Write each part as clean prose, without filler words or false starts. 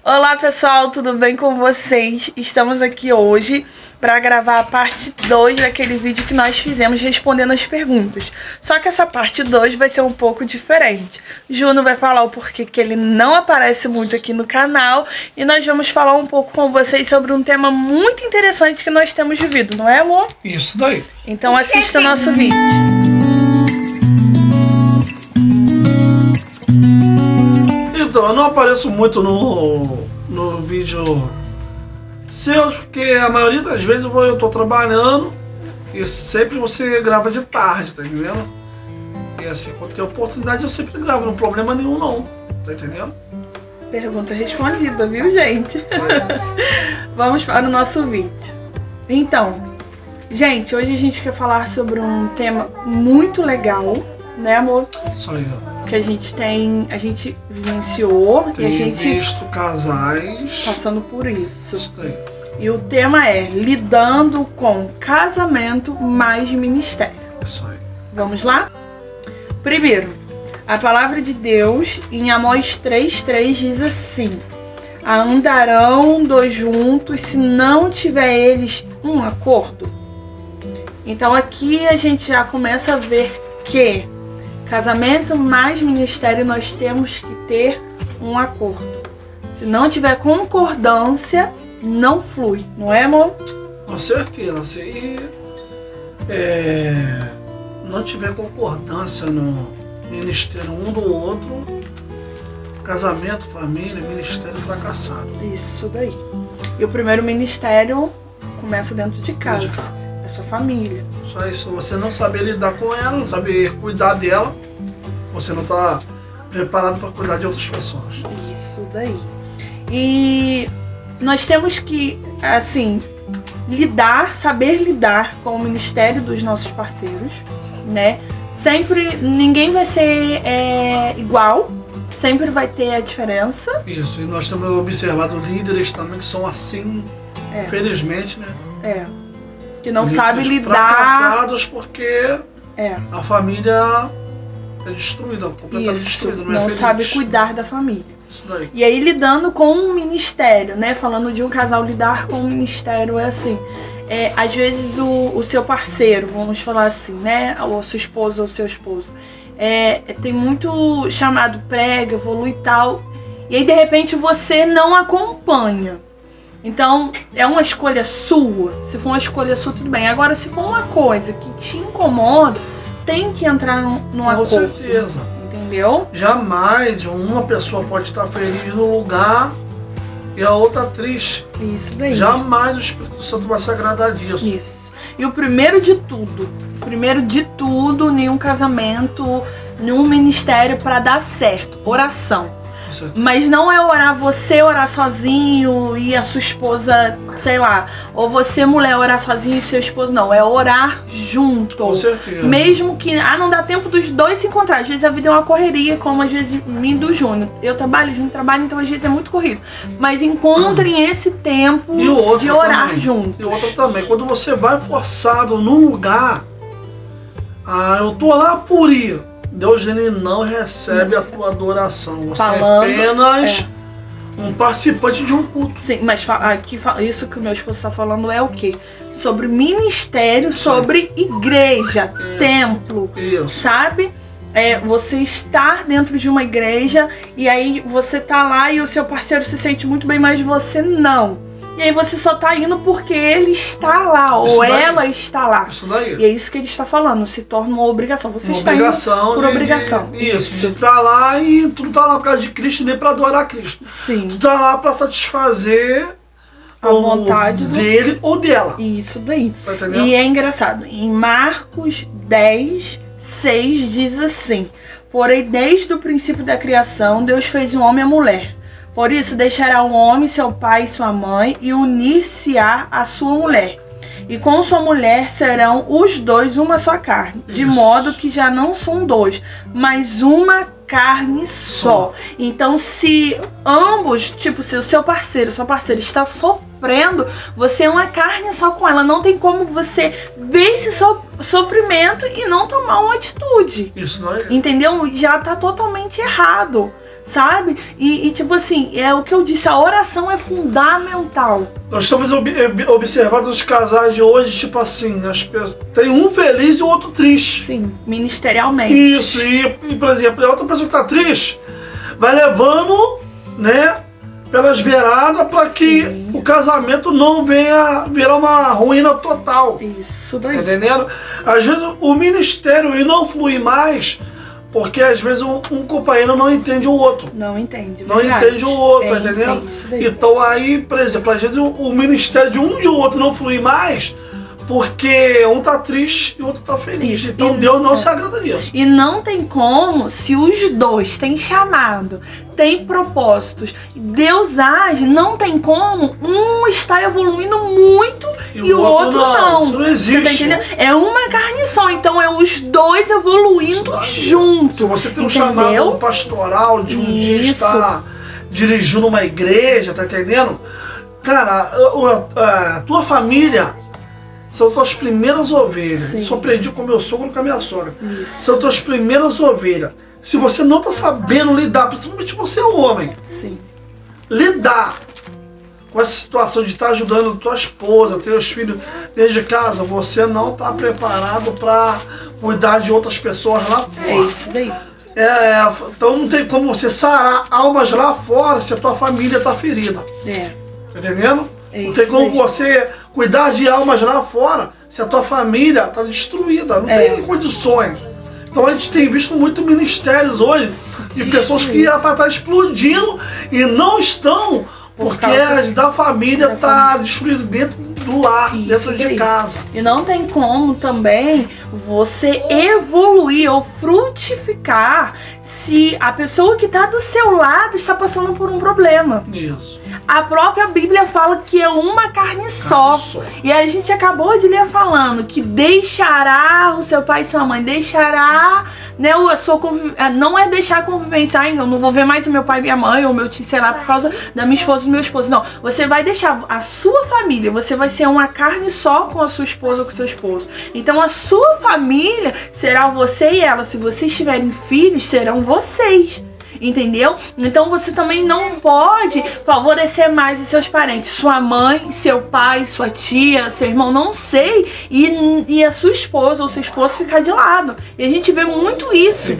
Olá pessoal, tudo bem com vocês? Estamos aqui hoje para gravar a parte 2 daquele vídeo que nós fizemos respondendo as perguntas. Só que essa parte 2 vai ser um pouco diferente. Juno vai falar o porquê que ele não aparece muito aqui no canal e nós vamos falar um pouco com vocês sobre um tema muito interessante que nós temos vivido, não é, amor? Isso daí. Então assista o nosso vídeo. Então, eu não apareço muito no vídeo seus, porque a maioria das vezes eu tô trabalhando e sempre você grava de tarde, tá entendendo? E assim, quando tem oportunidade eu sempre gravo, não tem problema nenhum não, tá entendendo? Pergunta respondida, viu, gente? Vamos para o nosso vídeo. Então, gente, hoje a gente quer falar sobre um tema muito legal, né, amor? Isso aí, ó. Que a gente vivenciou e a gente visto casais passando por isso. Isso daí. E o tema é lidando com casamento mais ministério. Isso aí. Vamos lá? Primeiro, a palavra de Deus em Amós 3:3 diz assim: andarão dois juntos se não tiver eles um acordo. Então aqui a gente já começa a ver que casamento mais ministério nós temos que ter um acordo. Se não tiver concordância, não flui, não é, amor? Com certeza. Se não tiver concordância no ministério um do outro, casamento, família, ministério fracassado. Isso daí. E o primeiro ministério começa dentro de casa. É sua família. Só isso, você não saber lidar com ela, não saber cuidar dela, você não está preparado para cuidar de outras pessoas. Isso daí. E nós temos que, assim, saber lidar com o ministério dos nossos parceiros, né? Sempre, ninguém vai ser igual, sempre vai ter a diferença. Isso, e nós temos observado líderes também que são assim, infelizmente, né? Que não sabe lidar. Fracassados porque a família é destruída, completamente destruída, não é feliz. Sabe cuidar da família. Isso daí. E aí lidando com um ministério, né? Falando de um casal, lidar com um ministério é assim. Às vezes o seu parceiro, vamos falar assim, né? Ou a sua esposa ou seu esposo. Tem muito chamado prega, evolui e tal. E aí de repente você não acompanha. Então, é uma escolha sua. Se for uma escolha sua, tudo bem. Agora, se for uma coisa que te incomoda, tem que entrar num acordo. Com certeza. Entendeu? Jamais uma pessoa pode estar feliz no lugar e a outra triste. Isso daí. Jamais o Espírito Santo vai se agradar disso. Isso. E o primeiro de tudo, nenhum casamento, nenhum ministério para dar certo, oração. Mas não é você orar sozinho e a sua esposa, sei lá, ou você mulher orar sozinho e seu esposo, não, é orar junto. Com certeza. Mesmo que não dá tempo dos dois se encontrar, às vezes a vida é uma correria, como às vezes mim do Júnior, eu trabalho, Júnior trabalha, então às vezes é muito corrido, mas encontrem esse tempo de orar juntos. E outra também, quando você vai forçado num lugar, eu tô lá por ir, Deus ele não recebe a tua adoração. Você é apenas um participante de um culto. Sim, mas aqui isso que o meu esposo está falando é o quê? Sobre ministério, sobre igreja, templo, sabe? Você estar dentro de uma igreja e aí você tá lá e o seu parceiro se sente muito bem, mas você não. E aí você só tá indo porque ele está lá, ou ela está lá. Isso daí. E é isso que ele está falando, se torna uma obrigação. Você está indo por obrigação. Isso, de tá lá e tu não tá lá por causa de Cristo nem pra adorar Cristo. Sim. Tu tá lá pra satisfazer a vontade dele ou dela. Isso daí. Tá entendendo? E é engraçado, em Marcos 10:6 diz assim: porém, desde o princípio da criação, Deus fez o homem e a mulher. Por isso, deixará o homem, seu pai e sua mãe, e unir-se-á a sua mulher. E com sua mulher serão os dois uma só carne. De modo que já não são dois, mas uma carne só. Então, se ambos, se o seu parceiro, sua parceira está sofrendo, você é uma carne só com ela. Não tem como você ver esse sofrimento e não tomar uma atitude. Isso não é. Entendeu? Já tá totalmente errado. sabe? E tipo assim, é o que eu disse, a oração é fundamental. Nós estamos observando os casais de hoje, tipo assim, tem um feliz e o outro triste. Sim, ministerialmente. Isso, e por exemplo, a outra pessoa que tá triste vai levando, né, pelas beiradas para que o casamento não venha virar uma ruína total. Isso daí. Tá entendendo? Às vezes o ministério ele não flui mais porque às vezes um companheiro não entende o outro. Não entende. Não entende o outro, tá É entendendo? isso daí. Então aí, por exemplo, às vezes o ministério de um e de outro não flui mais porque um tá triste e o outro tá feliz. Isso. Então Deus não se agrada nisso. E não tem como, se os dois têm chamado, têm propósitos, Deus age, não tem como um está evoluindo muito e o outro não. Isso não existe. Você tá entendendo? É uma carne só, então é os dois evoluindo juntos. Se você tem um Entendeu? chamado pastoral de um dia estar dirigindo uma igreja, tá entendendo? Cara, a tua família são tuas primeiras ovelhas. Sim. Isso eu aprendi com meu sogro e com a minha sogra. Isso. São tuas primeiras ovelhas. Se você não está sabendo lidar, principalmente você é homem, Sim. lidar com essa situação de estar ajudando tua esposa, teus filhos dentro de casa, você não está preparado para cuidar de outras pessoas lá fora. É isso daí. Então não tem como você sarar almas lá fora se a tua família está ferida. Tá entendendo? É Não tem isso como daí. você cuidar de almas lá fora se a tua família está destruída. Não tem condições. Então a gente tem visto muito ministérios hoje de pessoas que era para estar explodindo e não estão porque da família está destruída dentro do lar, Isso dentro de daí. casa. E não tem como também você evoluir ou frutificar se a pessoa que está do seu lado está passando por um problema. Isso. A própria Bíblia fala que é uma carne só. E a gente acabou de ler falando que deixará o seu pai e sua mãe, deixará, né, não é deixar a convivência, eu não vou ver mais o meu pai e minha mãe, ou meu tio, sei lá, por causa da minha esposa e do meu esposo. Não, você vai deixar a sua família, você vai ser uma carne só com a sua esposa ou com o seu esposo. Então a sua família será você e ela. Se vocês tiverem filhos, serão vocês. Entendeu? Então você também não pode favorecer mais os seus parentes, sua mãe, seu pai, sua tia, seu irmão, não sei, e a sua esposa ou seu esposo ficar de lado. E a gente vê muito isso.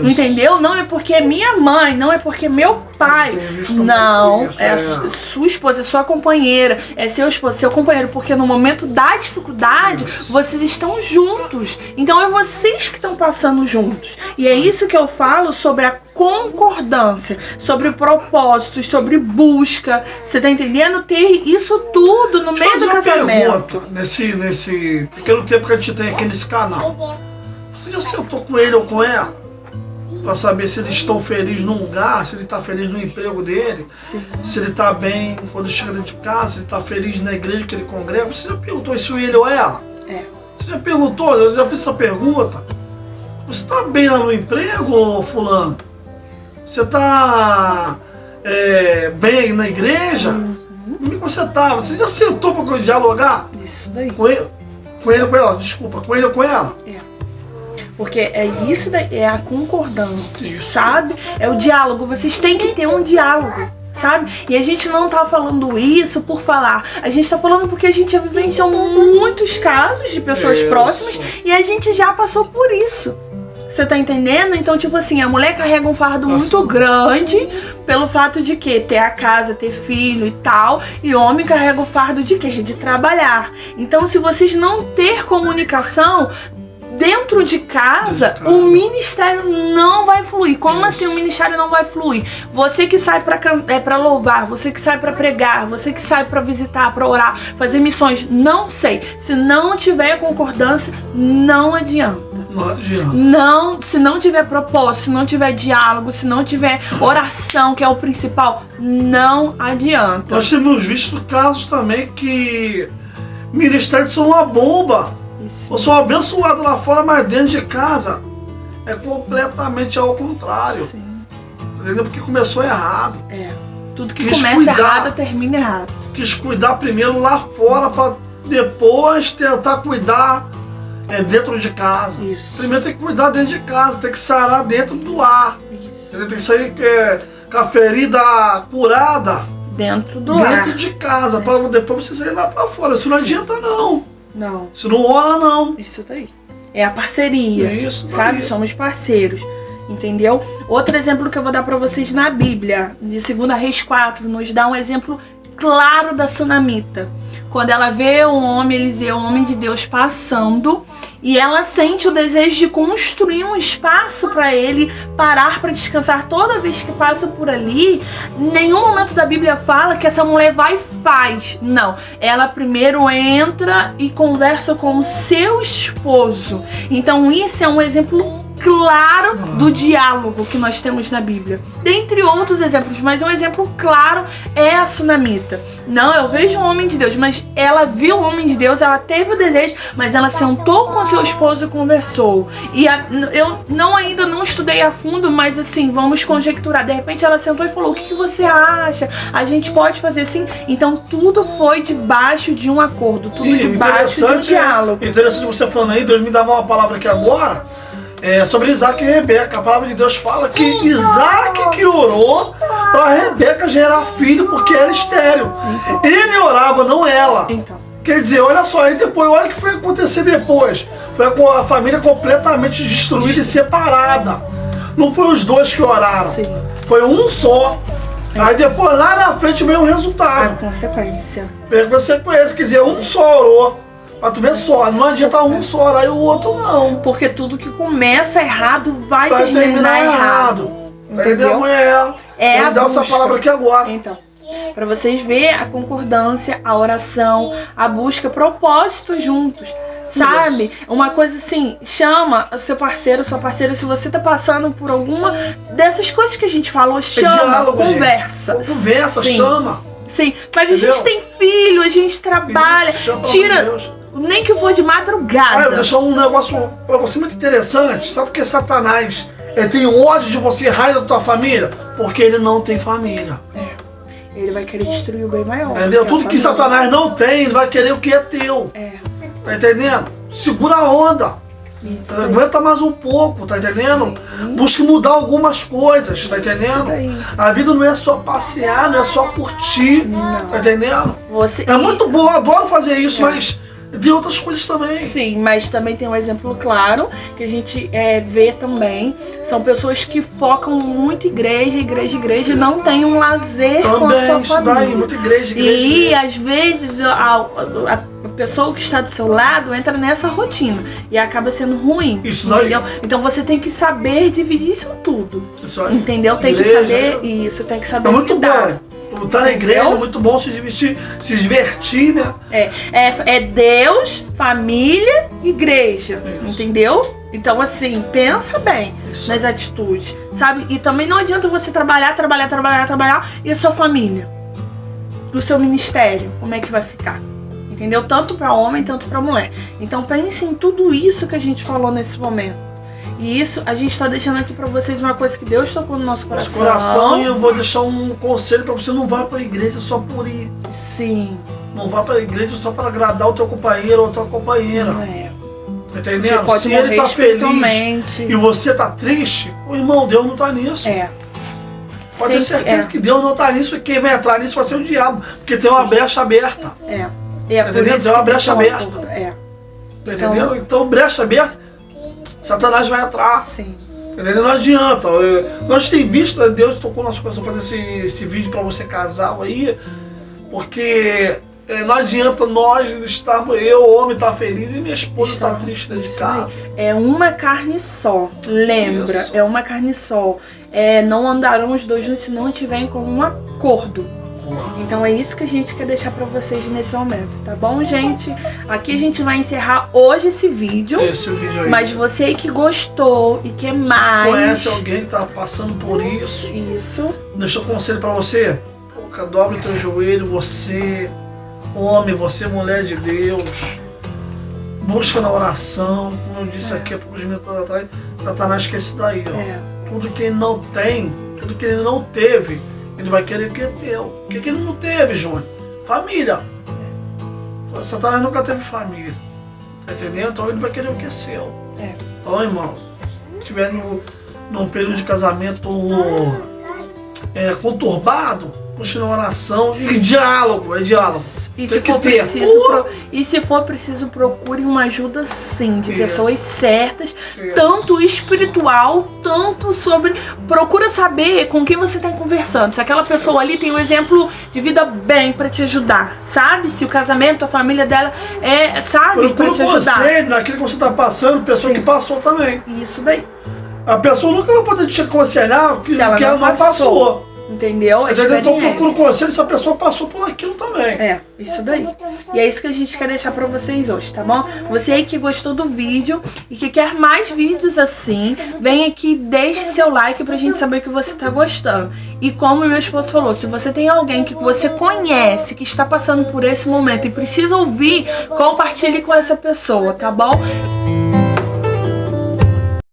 Entendeu? Não é porque é minha mãe, não é porque é meu pai. Não, é a sua esposa, é sua companheira, é seu esposo, seu companheiro, porque no momento da dificuldade vocês estão juntos. Então é vocês que estão passando juntos. E é isso que eu falo sobre a concordância, sobre propósitos, sobre busca. Você tá entendendo? Ter isso tudo no meio do casamento. Nesse pequeno tempo que a gente tem aqui nesse canal, você já sentou com ele ou com ela para saber se eles estão felizes num lugar, se ele está feliz no emprego dele, se ele está bem quando chega dentro de casa, se ele está feliz na igreja que ele congrega? Você já perguntou isso ele ou ela? Você já perguntou? Eu já fiz essa pergunta. Você está bem lá no emprego, fulano? Você está bem na igreja? Como você está? Você já sentou para dialogar? Isso daí. Com ele ou com ela? Desculpa, com ele ou com ela? Porque é isso daí, é a concordância, sabe? É o diálogo, vocês têm que ter um diálogo, sabe? E a gente não tá falando isso por falar, a gente tá falando porque a gente já vivenciou muitos casos de pessoas próximas e a gente já passou por isso. Você tá entendendo? Então, tipo assim, a mulher carrega um fardo muito grande pelo fato de que ter a casa, ter filho e tal, e o homem carrega o fardo de quê? De trabalhar. Então, se vocês não ter comunicação dentro de casa, o ministério não vai fluir. Como assim o ministério não vai fluir? Você que sai pra louvar, você que sai pra pregar, você que sai pra visitar, pra orar, fazer missões, não sei. Se não tiver concordância, não adianta. Não, se não tiver propósito, se não tiver diálogo, se não tiver oração, que é o principal, não adianta. Nós temos visto casos também que ministérios são uma bomba. Eu sou abençoado lá fora, mas dentro de casa é completamente ao contrário. Entendeu? Porque começou errado. Tudo que começa errado termina errado. Quis cuidar primeiro lá fora para depois tentar cuidar dentro de casa. Primeiro tem que cuidar dentro de casa, tem que sarar dentro do lar. Você tem que sair com a ferida curada Dentro do lar. dentro de casa, para depois você sair lá para fora. Isso não adianta, não. Não, Isso não rola, não. isso daí. É a parceria, Isso daí. sabe? Somos parceiros, entendeu? Outro exemplo que eu vou dar pra vocês na Bíblia, de 2 Reis 4, nos dá um exemplo claro da sunamita. Quando ela vê o homem Eliseu, o homem de Deus, passando, e ela sente o desejo de construir um espaço para ele parar para descansar toda vez que passa por ali. Em nenhum momento da Bíblia fala que essa mulher vai e faz. Não, ela primeiro entra e conversa com o seu esposo. Então isso é um exemplo claro do diálogo que nós temos na Bíblia. Dentre outros exemplos, mas um exemplo claro é a sunamita. Não, eu vejo um homem de Deus, mas ela viu o homem de Deus, ela teve o desejo, mas ela sentou com seu esposo e conversou. E eu ainda não estudei a fundo, mas assim, vamos conjecturar. De repente ela sentou e falou: o que você acha? A gente pode fazer assim? Então tudo foi debaixo de um acordo, tudo debaixo de um diálogo. Interessante você falando aí, Deus me dá uma palavra aqui agora. Sobre Isaac e Rebeca. A palavra de Deus fala que Isaac que orou para Rebeca gerar filho porque era estéril. Então. Ele orava, não ela. Então. Quer dizer, olha só, aí depois, olha o que foi acontecer depois. Foi com a família completamente destruída e separada. Não foi os dois que oraram. Sim. Foi um só. Aí depois lá na frente veio o A resultado. consequência. Veio a consequência, quer dizer, um só orou. Mas tu vê só, não adianta um só orar e o outro não. Porque tudo que começa errado vai Vai terminar errado. Tá entendendo, Entendeu? mulher? É a Ele dá essa busca. palavra aqui agora. Então, para vocês verem a concordância, a oração, a busca, propósito juntos. Sabe? Uma coisa assim, chama o seu parceiro, sua parceira, se você tá passando por alguma dessas coisas que a gente falou, chama, diálogo, conversa. gente. Conversa, Sim. chama. Sim, mas Entendeu? a gente tem filho, a gente trabalha, Chama, pelo tira, amor de Deus. nem que for de Ah, eu madrugada. vou deixar um negócio pra você muito interessante. Sabe por que Satanás tem ódio de você, raio da tua família? Porque ele não tem família. Ele vai querer destruir o bem maior. Entendeu? é a Tudo que família. Satanás não tem, ele vai querer o que é teu. É, Tá entendendo? Segura a onda. isso aí. Aguenta mais um pouco, tá entendendo? Sim. Busque mudar algumas coisas, tá Isso entendendo? daí. A vida não é só passear, não é só curtir, Não. tá entendendo? Você, É muito bom, eu adoro fazer isso, É. mas tem outras coisas também. Sim, mas também tem um exemplo claro que a gente vê também. São pessoas que focam muito igreja e não tem um lazer com a Também, sua isso daí, família. muita igreja. E às vezes a pessoa que está do seu lado entra nessa rotina e acaba sendo ruim. Isso daí. Entendeu? Então você tem que saber dividir isso tudo. Isso aí. Entendeu? Tem que Igreja, saber isso, tem que saber É muito lidar. bom. Tá na igreja, Entendeu? é muito bom se divertir, né? É Deus, família, igreja. Isso. Entendeu? Então, assim, pensa bem Isso. nas atitudes, sabe? E também não adianta você trabalhar e a sua família, o seu ministério, como é que vai ficar? Entendeu? Tanto para homem, tanto para mulher. Então, pense em tudo isso que a gente falou nesse momento. E isso, a gente tá deixando aqui pra vocês uma coisa que Deus tocou no nosso Nosso coração. coração, e eu vou deixar um conselho pra você: não vá pra igreja só por ir. Sim, Não vá pra igreja só para agradar o teu companheiro ou a tua companheira. não é. Tá Você entendendo? pode Se morrer ele tá feliz espiritualmente. e você tá triste, o irmão, Deus não tá nisso. Pode ter Tem que- certeza que Deus não tá nisso, e quem vai entrar nisso vai ser o diabo. Porque tem uma brecha aberta. É Tá por entendendo? isso Tem uma que brecha tem aberta. É, Tá entendendo? Então, brecha aberta, Satanás vai entrar. sim. Tá entendendo? Não adianta. Nós temos visto, Deus tocou nosso coração fazer esse vídeo pra você casal aí, porque não adianta nós estarmos, eu, homem, tá feliz e minha esposa tá triste dentro de Isso casa. É uma carne só. Lembra? Isso. É uma carne só. Não andarão os dois juntos se não tiverem com um acordo. Então é isso que a gente quer deixar pra vocês nesse momento, tá bom, gente? Aqui a gente vai encerrar hoje esse vídeo. Esse vídeo aí. Mas você que gostou e quer mais. Conhece alguém que tá passando por isso? Isso. Deixa eu conselho pra você. Pô, dobre teu joelho, você, homem, você, mulher de Deus. Busca na oração. Como eu disse aqui há poucos minutos atrás, Satanás quer isso daí, ó. Tudo que ele não tem, tudo que ele não teve, ele vai querer que é teu. O que ele não teve, Júnior? Família. Satanás nunca teve família. Tá entendendo? Então ele vai querer o que é seu. Então, irmãos, se estiver num período de casamento conturbado, continue a oração e diálogo, é diálogo. E se for preciso, procure uma ajuda sim, de pessoas certas, tanto espiritual, tanto sobre... Procura saber com quem você está conversando. Se aquela pessoa ali tem um exemplo de vida bem para te ajudar, sabe? Se o casamento, a família dela sabe, para te ajudar. Procura naquilo que você está passando, pessoa que passou também. Isso daí. A pessoa nunca vai poder te aconselhar o que ela não passou. Entendeu? Então procura um conselho se a pessoa passou por aquilo também. Isso daí. E é isso que a gente quer deixar pra vocês hoje, tá bom? Você aí que gostou do vídeo e que quer mais vídeos assim, vem aqui, deixe seu like pra gente saber que você tá gostando. E como meu esposo falou, se você tem alguém que você conhece, que está passando por esse momento e precisa ouvir, compartilhe com essa pessoa, tá bom?